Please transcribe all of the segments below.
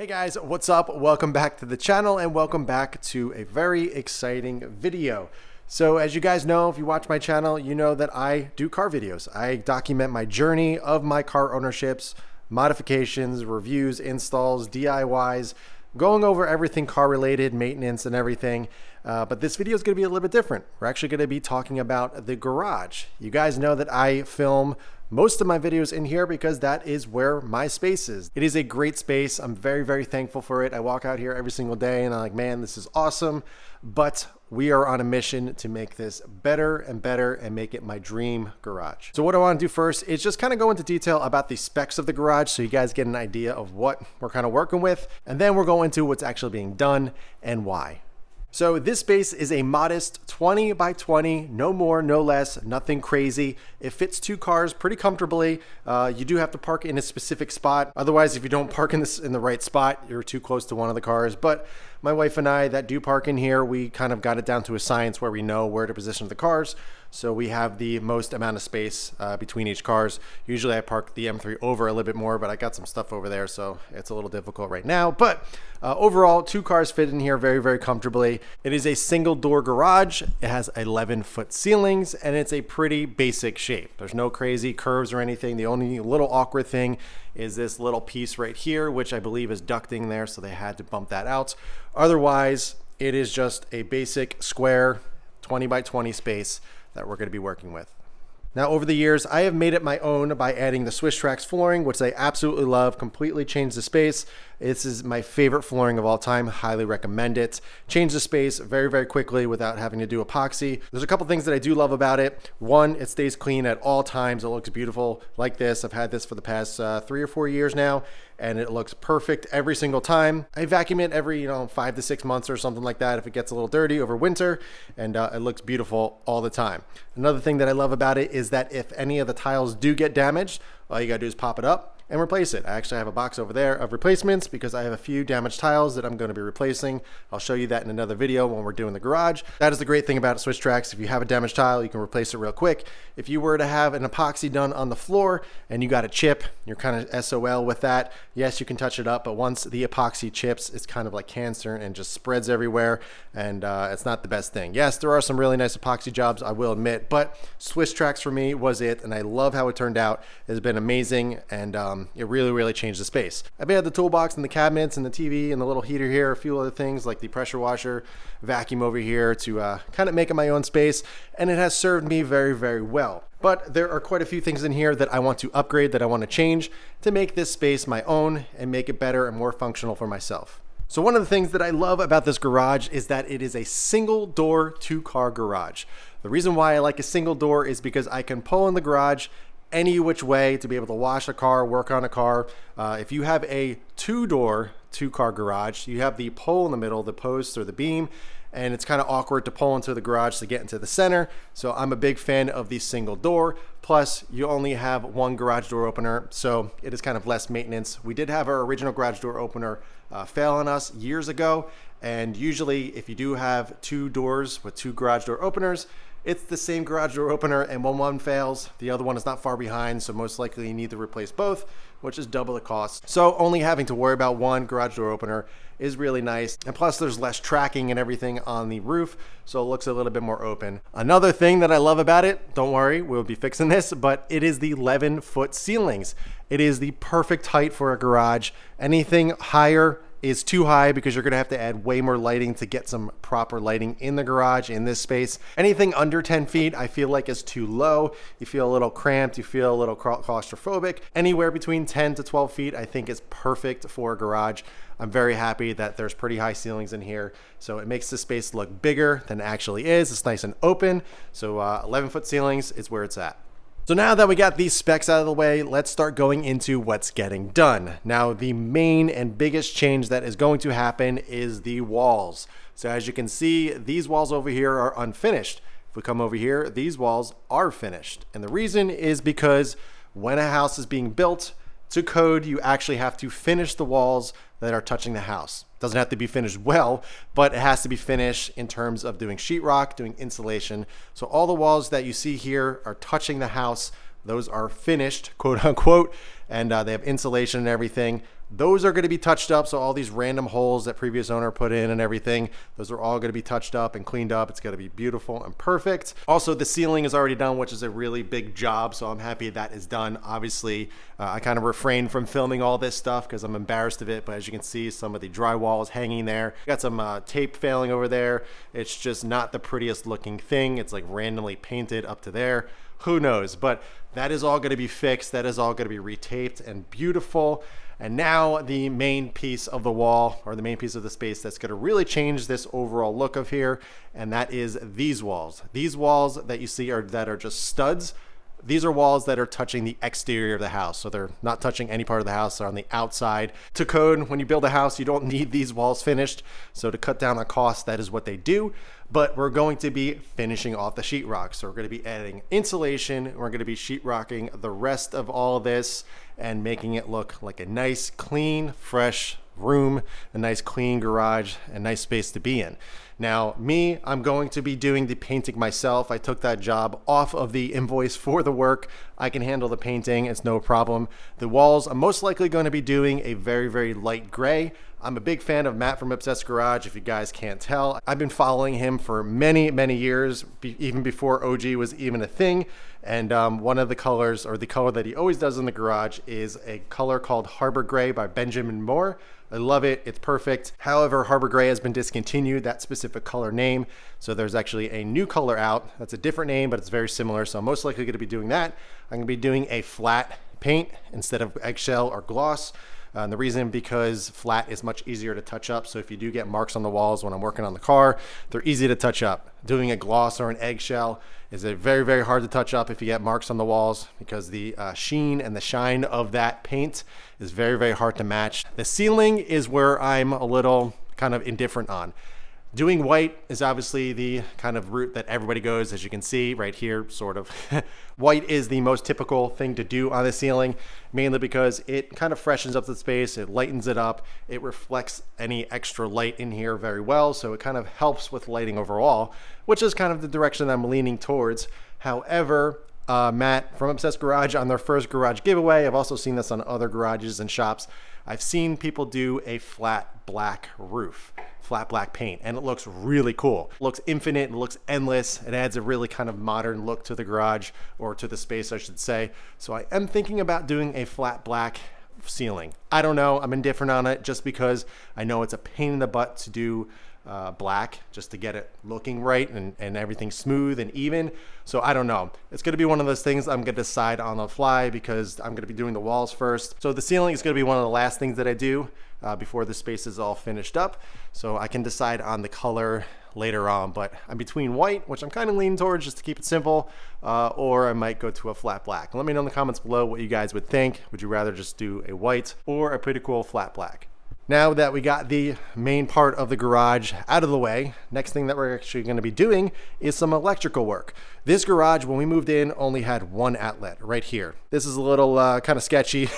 Hey guys, what's up? Welcome back to the channel and welcome back to a very exciting video. So as you guys know, if you watch my channel, you know that I do car videos. I document my journey of my car ownerships, modifications, reviews, installs, DIYs, going over everything car related, maintenance and everything. But this video is going to be a little bit different. We're actually going to be talking about the garage. You guys know that I film most of my videos in here because that is where my space is. It is a great space. I'm very, very thankful for it. I walk out here every single day and I'm like, man, this is awesome. But we are on a mission to make this better and better and make it my dream garage. So what I want to do first is just kind of go into detail about the specs of the garage so you guys get an idea of what we're kind of working with. And then we're going into what's actually being done and why. So this space is a modest 20 by 20, no more, no less, nothing crazy. It fits two cars pretty comfortably. You do have to park in a specific spot. Otherwise, if you don't park in the right spot, you're too close to one of the cars. But my wife and I that do park in here, we kind of got it down to a science where we know where to position the cars. So we have the most amount of space between each cars. Usually I park the M3 over a little bit more, but I got some stuff over there, so it's a little difficult right now. But overall, two cars fit in here very, very comfortably. It is a single door garage. It has 11-foot ceilings, and it's a pretty basic shape. There's no crazy curves or anything. The only little awkward thing is this little piece right here, which I believe is ducting there, so they had to bump that out. Otherwise, it is just a basic square 20 by 20 space that we're going to be working with. Now, over the years, I have made it my own by adding the Swiss Trax flooring, which I absolutely love, completely changed the space. This is my favorite flooring of all time. Highly recommend it. Change the space very, very quickly without having to do epoxy. There's a couple things that I do love about it. One, it stays clean at all times. It looks beautiful like this. I've had this for the past 3 or 4 years now, and it looks perfect every single time. I vacuum it every 5 to 6 months or something like that if it gets a little dirty over winter, and it looks beautiful all the time. Another thing that I love about it is that if any of the tiles do get damaged, all you gotta do is pop it up and replace it. I actually have a box over there of replacements because I have a few damaged tiles that I'm going to be replacing. I'll show you that in another video when we're doing the garage. That is the great thing about Swiss Trax. If you have a damaged tile, you can replace it real quick. If you were to have an epoxy done on the floor and you got a chip, you're kind of SOL with that. Yes, you can touch it up, but once the epoxy chips, it's kind of like cancer and just spreads everywhere, and it's not the best thing. Yes, there are some really nice epoxy jobs, I will admit, but Swiss Trax for me was it, and I love how it turned out. It's been amazing, and it really changed the space. I've added the toolbox and the cabinets and the TV and the little heater here, a few other things like the pressure washer, vacuum over here to kind of make it my own space, and it has served me very, very well. But there are quite a few things in here that I want to upgrade, that I want to change to make this space my own and make it better and more functional for myself. So one of the things that I love about this garage is that it is a single door 2-car garage. The reason why I like a single door is because I can pull in the garage any which way to be able to wash a car, work on a car. If you have a 2-door 2-car garage, you have the pole in the middle, the post or the beam, and it's kind of awkward to pull into the garage to get into the center. So I'm a big fan of the single door. Plus, you only have one garage door opener, so it is kind of less maintenance. We did have our original garage door opener fail on us years ago, and usually if you do have 2 doors with 2 garage door openers, it's the same garage door opener, and when one fails, the other one is not far behind, so most likely you need to replace both, which is double the cost. So only having to worry about one garage door opener is really nice. And plus there's less tracking and everything on the roof, so it looks a little bit more open. Another thing that I love about it, don't worry, we'll be fixing this, but it is the 11-foot ceilings. It is the perfect height for a garage. Anything higher is too high because you're gonna have to add way more lighting to get some proper lighting in the garage in this space. Anything under 10 feet I feel like is too low. You feel a little cramped, you feel a little claustrophobic. Anywhere between 10 to 12 feet I think is perfect for a garage. I'm very happy that there's pretty high ceilings in here, so it makes the space look bigger than it actually is. It's nice and open, so 11-foot ceilings is where it's at. So now that we got these specs out of the way, let's start going into what's getting done. Now, the main and biggest change that is going to happen is the walls. So as you can see, these walls over here are unfinished. If we come over here, these walls are finished. And the reason is because when a house is being built, to code, you actually have to finish the walls that are touching the house. Doesn't have to be finished well, but it has to be finished in terms of doing sheetrock, doing insulation. So all the walls that you see here are touching the house. Those are finished, quote unquote, and they have insulation and everything. Those are going to be touched up. So all these random holes that previous owner put in and everything, those are all going to be touched up and cleaned up. It's going to be beautiful and perfect. Also, the ceiling is already done, which is a really big job. So I'm happy that is done. Obviously, I kind of refrained from filming all this stuff because I'm embarrassed of it. But as you can see, some of the drywall is hanging there. Got some tape failing over there. It's just not the prettiest looking thing. It's like randomly painted up to there. Who knows? But that is all going to be fixed. That is all going to be retaped and beautiful. And now the main piece of the wall, or the main piece of the space that's going to really change this overall look of here, and that is these walls. These walls that you see that are just studs. These are walls that are touching the exterior of the house. So they're not touching any part of the house. They're on the outside. To code, when you build a house, you don't need these walls finished. So to cut down on cost, that is what they do. But we're going to be finishing off the sheetrock. So we're going to be adding insulation. We're going to be sheetrocking the rest of all of this and making it look like a nice, clean, fresh room, a nice, clean garage, a nice space to be in. Now, I'm going to be doing the painting myself. I took that job off of the invoice for the work. I can handle the painting. It's no problem. The walls, I'm most likely going to be doing a very, very light gray. I'm a big fan of Matt from Obsessed Garage, if you guys can't tell. I've been following him for many, many years, even before OG was even a thing. And one of the colors, or the color that he always does in the garage, is a color called Harbor Gray by Benjamin Moore. I love it. It's perfect. However, Harbor Gray has been discontinued, that specific color name. So there's actually a new color out. That's a different name, but it's very similar. So I'm most likely going to be doing that. I'm going to be doing a flat paint instead of eggshell or gloss. And the reason because flat is much easier to touch up. So if you do get marks on the walls when I'm working on the car, they're easy to touch up. Doing a gloss or an eggshell is very, very hard to touch up if you get marks on the walls, because the sheen and the shine of that paint is very, very hard to match. The ceiling is where I'm a little kind of indifferent on. Doing white is obviously the kind of route that everybody goes, as you can see right here, sort of. White is the most typical thing to do on the ceiling, mainly because it kind of freshens up the space, it lightens it up, it reflects any extra light in here very well, so it kind of helps with lighting overall, which is kind of the direction I'm leaning towards. However, Matt from Obsessed Garage, on their first garage giveaway, I've also seen this on other garages and shops, I've seen people do a flat black roof, flat black paint, and it looks really cool. It looks infinite, it looks endless. It adds a really kind of modern look to the garage, or to the space, I should say. So I am thinking about doing a flat black ceiling. I don't know, I'm indifferent on it just because I know it's a pain in the butt to do black just to get it looking right and everything smooth and even. So I don't know. It's going to be one of those things I'm going to decide on the fly, because I'm going to be doing the walls first. So the ceiling is going to be one of the last things that I do before the space is all finished up. So I can decide on the color later on, but I'm between white, which I'm kind of leaning towards just to keep it simple, or I might go to a flat black. Let me know in the comments below what you guys would think. Would you rather just do a white or a pretty cool flat black? Now that we got the main part of the garage out of the way, next thing that we're actually going to be doing is some electrical work. This garage, when we moved in, only had one outlet right here. This is a little kind of sketchy.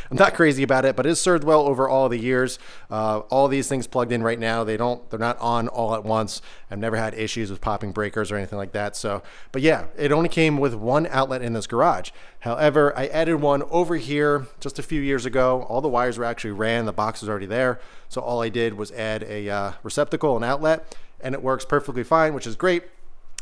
I'm not crazy about it, but it's served well over all the years. All these things plugged in right now, they're not on all at once. I've never had issues with popping breakers or anything like that. So, but yeah, it only came with one outlet in this garage. However, I added one over here just a few years ago. All the wires were actually ran, the box was already there. So all I did was add a receptacle, an outlet, and it works perfectly fine, which is great.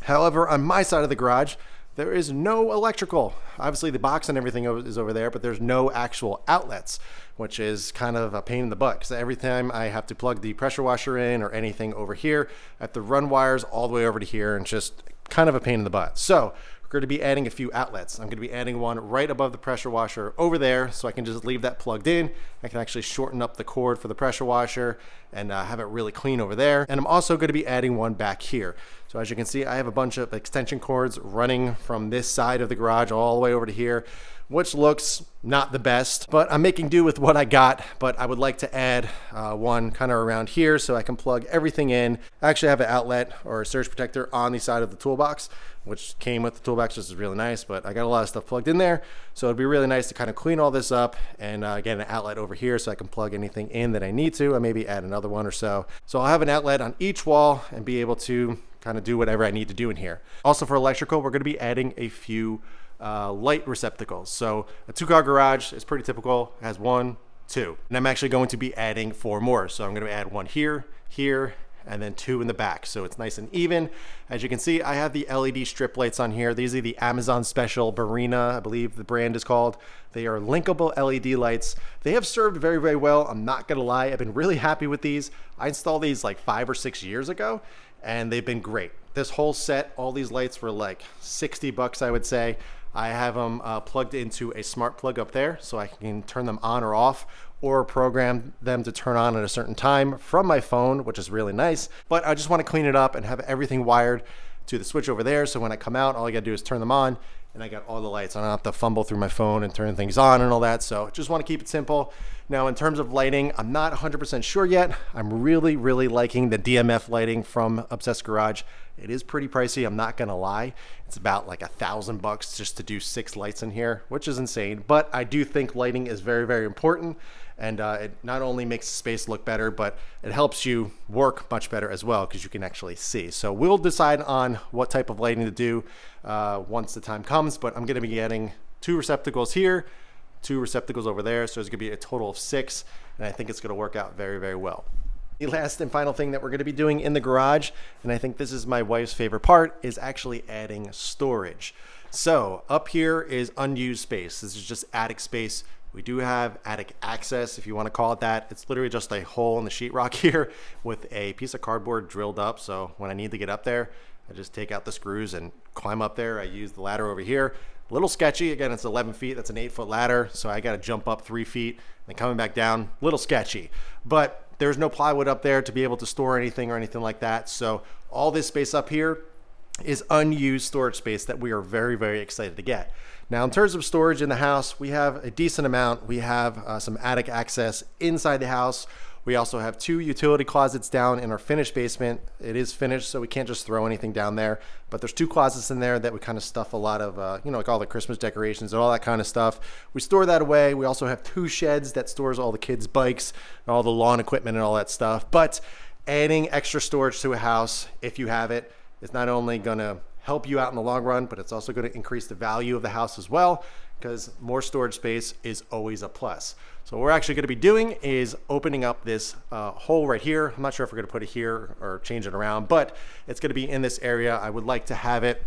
However, on my side of the garage, there is no electrical. Obviously the box and everything is over there, but there's no actual outlets, which is kind of a pain in the butt, because every time I have to plug the pressure washer in or anything over here, I have to run wires all the way over to here, and just kind of a pain in the butt. So we're going to be adding a few outlets. I'm going to be adding one right above the pressure washer over there, so I can just leave that plugged in. I can actually shorten up the cord for the pressure washer and have it really clean over there. And I'm also going to be adding one back here. So as you can see, I have a bunch of extension cords running from this side of the garage all the way over to here, which looks not the best, but I'm making do with what I got. But I would like to add one kind of around here so I can plug everything in. I actually have an outlet or a surge protector on the side of the toolbox, which came with the toolbox, which is really nice, but I got a lot of stuff plugged in there. So it'd be really nice to kind of clean all this up and get an outlet over here so I can plug anything in that I need to, and maybe add another one or so. So I'll have an outlet on each wall and be able to kind of do whatever I need to do in here. Also for electrical, we're going to be adding a few light receptacles. So a 2-car garage is pretty typical. It has 1, 2, and I'm actually going to be adding 4 more. So I'm going to add 1 here, here, and then 2 in the back, so it's nice and even. As you can see, I have the LED strip lights on here. These are the Amazon Special Barina, I believe the brand is called. They are linkable LED lights. They have served very, very well. I'm not gonna lie, I've been really happy with these. I installed these like 5 or 6 years ago, and they've been great. This whole set, all these lights were like 60 bucks, I would say. I have them plugged into a smart plug up there, so I can turn them on or off, or program them to turn on at a certain time from my phone, which is really nice. But I just want to clean it up and have everything wired to the switch over there. So when I come out, all I gotta do is turn them on, and I got all the lights. I don't have to fumble through my phone and turn things on and all that. So just want to keep it simple. Now, in terms of lighting, I'm not 100% sure yet. I'm really, really liking the DMF lighting from Obsessed Garage. It is pretty pricey, I'm not gonna lie. It's about like $1,000 just to do 6 lights in here, which is insane. But I do think lighting is very, very important. And it not only makes the space look better, but it helps you work much better as well, because you can actually see. So we'll decide on what type of lighting to do once the time comes, but I'm gonna be getting 2 receptacles here, 2 receptacles over there. So it's gonna be a total of 6, and I think it's gonna work out very, very well. The last and final thing that we're gonna be doing in the garage, and I think this is my wife's favorite part, is actually adding storage. So up here is unused space. This is just attic space. We do have attic access, if you want to call it that. It's literally just a hole in the sheetrock here with a piece of cardboard drilled up. So when I need to get up there, I just take out the screws and climb up there. I use the ladder over here. A little sketchy. Again, it's 11 feet. That's an 8-foot ladder. So I got to jump up 3 feet and coming back down. A little sketchy. But there's no plywood up there to be able to store anything or anything like that. So all this space up here is unused storage space that we are very, very excited to get. Now, in terms of storage in the house, we have a decent amount. We have some attic access inside the house. We also have 2 utility closets down in our finished basement. It is finished, so we can't just throw anything down there. But there's 2 closets in there that we kind of stuff a lot of, like all the Christmas decorations and all that kind of stuff. We store that away. We also have 2 sheds that stores all the kids' bikes and all the lawn equipment and all that stuff. But adding extra storage to a house, if you have it, is not only gonna help you out in the long run, but it's also going to increase the value of the house as well, because more storage space is always a plus. So what we're actually going to be doing is opening up this hole right here. I'm not sure if we're going to put it here or change it around, but it's going to be in this area. I would like to have it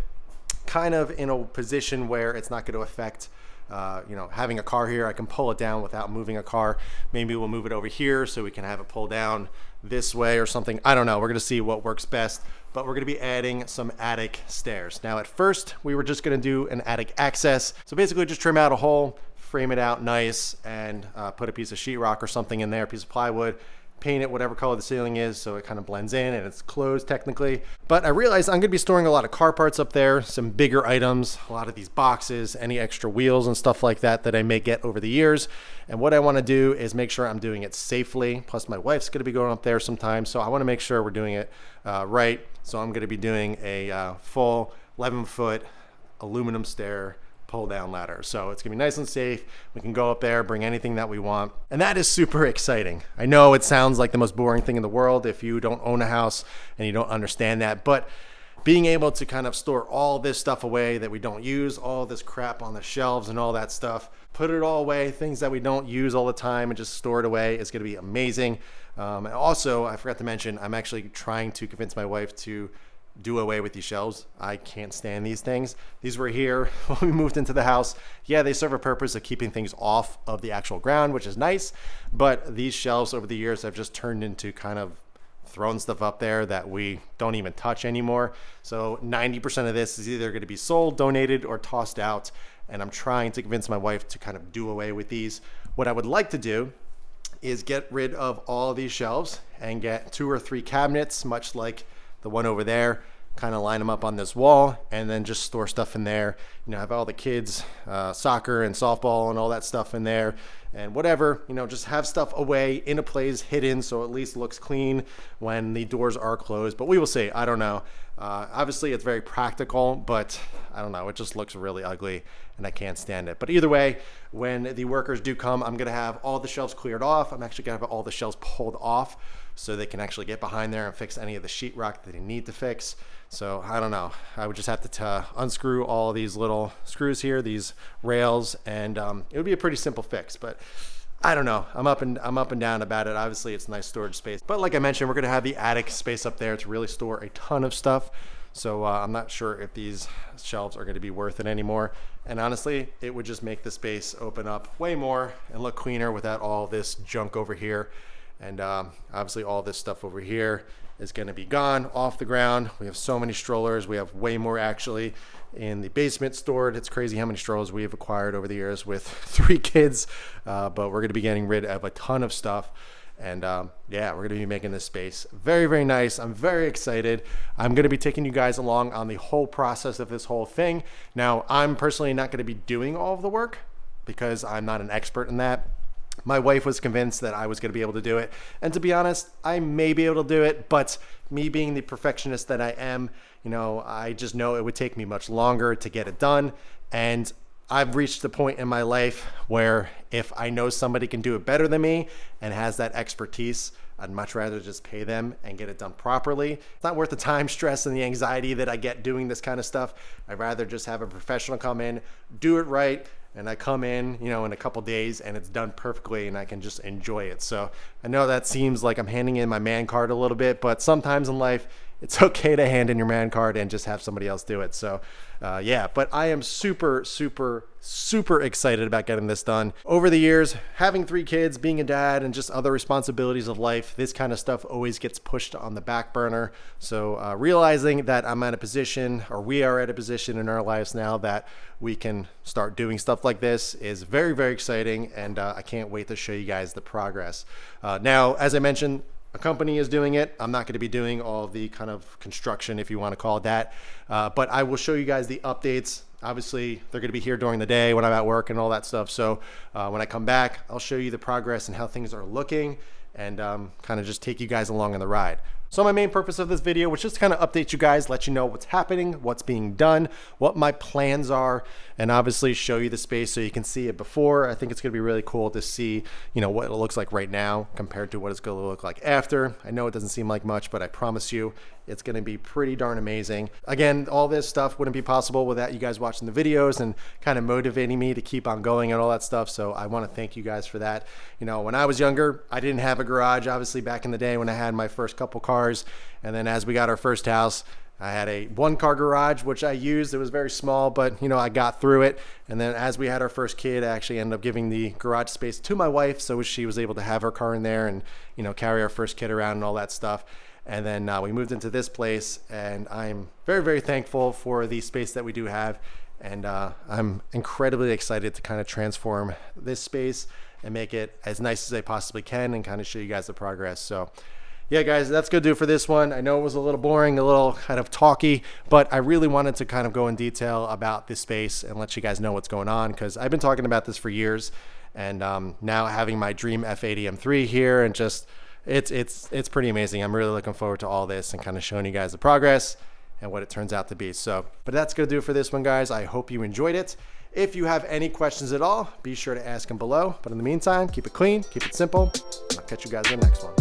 kind of in a position where it's not going to affect having a car here. I can pull it down without moving a car. Maybe we'll move it over here so we can have it pull down this way or something. I don't know. We're going to see what works best, but we're going to be adding some attic stairs. Now, at first, we were just going to do an attic access. So basically just trim out a hole, frame it out nice, and put a piece of sheetrock or something in there, a piece of plywood, paint it whatever color the ceiling is so it kind of blends in and it's closed technically. But I realized I'm going to be storing a lot of car parts up there, some bigger items, a lot of these boxes, any extra wheels and stuff like that that I may get over the years. And what I want to do is make sure I'm doing it safely. Plus my wife's going to be going up there sometime, so I want to make sure we're doing it right. So I'm going to be doing a full 11-foot aluminum stair pull down ladder. So it's gonna be nice and safe. We can go up there, bring anything that we want. And that is super exciting. I know it sounds like the most boring thing in the world if you don't own a house and you don't understand that, but being able to kind of store all this stuff away that we don't use, all this crap on the shelves and all that stuff, put it all away, things that we don't use all the time, and just store it away is gonna be amazing. And also, I forgot to mention, I'm actually trying to convince my wife to do away with these shelves. I can't stand these things. These were here when we moved into the house. Yeah, they serve a purpose of keeping things off of the actual ground, which is nice, but these shelves over the years have just turned into kind of throwing stuff up there that we don't even touch anymore. So 90% of this is either going to be sold, donated, or tossed out, and I'm trying to convince my wife to kind of do away with these. What I would like to do is get rid of all of these shelves and get 2 or 3 cabinets, much like the one over there, kind of line them up on this wall, and then just store stuff in there. You know, have all the kids soccer and softball and all that stuff in there, and whatever, you know, just have stuff away in a place hidden so at least looks clean when the doors are closed. But we will see. I don't know. Obviously it's very practical, but I don't know, it just looks really ugly and I can't stand it. But either way, when the workers do come, I'm gonna have all the shelves cleared off. I'm actually gonna have all the shelves pulled off so they can actually get behind there and fix any of the sheetrock that they need to fix. So I don't know, I would just have to unscrew all of these little screws here, these rails, and it would be a pretty simple fix. But I don't know, I'm up and down about it. Obviously it's nice storage space, but like I mentioned, we're gonna have the attic space up there to really store a ton of stuff. So I'm not sure if these shelves are gonna be worth it anymore. And honestly, it would just make the space open up way more and look cleaner without all this junk over here. And obviously all this stuff over here is going to be gone off the ground. We have so many strollers. We have way more actually in the basement stored. It's crazy how many strollers we have acquired over the years with 3 kids. But we're going to be getting rid of a ton of stuff. And yeah, we're going to be making this space very, very nice. I'm very excited. I'm going to be taking you guys along on the whole process of this whole thing. Now, I'm personally not going to be doing all of the work because I'm not an expert in that. My wife was convinced that I was going to be able to do it. And to be honest, I may be able to do it, but me being the perfectionist that I am, you know, I just know it would take me much longer to get it done. And I've reached the point in my life where if I know somebody can do it better than me and has that expertise, I'd much rather just pay them and get it done properly. It's not worth the time, stress, and the anxiety that I get doing this kind of stuff. I'd rather just have a professional come in, do it right, and I come in, you know, in a couple days and it's done perfectly and I can just enjoy it. So I know that seems like I'm handing in my man card a little bit, but sometimes in life, it's okay to hand in your man card and just have somebody else do it. So yeah, but I am super, super, super excited about getting this done. Over the years, having 3 kids, being a dad, and just other responsibilities of life, this kind of stuff always gets pushed on the back burner. So realizing that I'm at a position, or we are at a position in our lives now that we can start doing stuff like this is very, very exciting. And I can't wait to show you guys the progress. Now, as I mentioned, a company is doing it. I'm not going to be doing all the kind of construction, if you want to call it that. But I will show you guys the updates. Obviously, they're going to be here during the day when I'm at work and all that stuff. So when I come back, I'll show you the progress and how things are looking and kind of just take you guys along on the ride. So my main purpose of this video was just to kind of update you guys, let you know what's happening, what's being done, what my plans are, and obviously show you the space so you can see it before. I think it's going to be really cool to see, you know, what it looks like right now compared to what it's going to look like after. I know it doesn't seem like much, but I promise you it's going to be pretty darn amazing. Again, all this stuff wouldn't be possible without you guys watching the videos and kind of motivating me to keep on going and all that stuff. So I want to thank you guys for that. You know, when I was younger, I didn't have a garage, obviously, back in the day when I had my first couple cars. And then as we got our first house, I had a 1-car garage, which I used. It was very small, but you know, I got through it. And then as we had our first kid, I actually ended up giving the garage space to my wife so she was able to have her car in there and, you know, carry our first kid around and all that stuff. And then we moved into this place, and I'm very, very thankful for the space that we do have. And I'm incredibly excited to kind of transform this space and make it as nice as I possibly can and kind of show you guys the progress. So yeah, guys, that's going to do it for this one. I know it was a little boring, a little kind of talky, but I really wanted to kind of go in detail about this space and let you guys know what's going on, because I've been talking about this for years. And now having my dream F80 M3 here, and just it's pretty amazing. I'm really looking forward to all this and kind of showing you guys the progress and what it turns out to be. So, but that's going to do it for this one, guys. I hope you enjoyed it. If you have any questions at all, be sure to ask them below. But in the meantime, keep it clean, keep it simple. I'll catch you guys in the next one.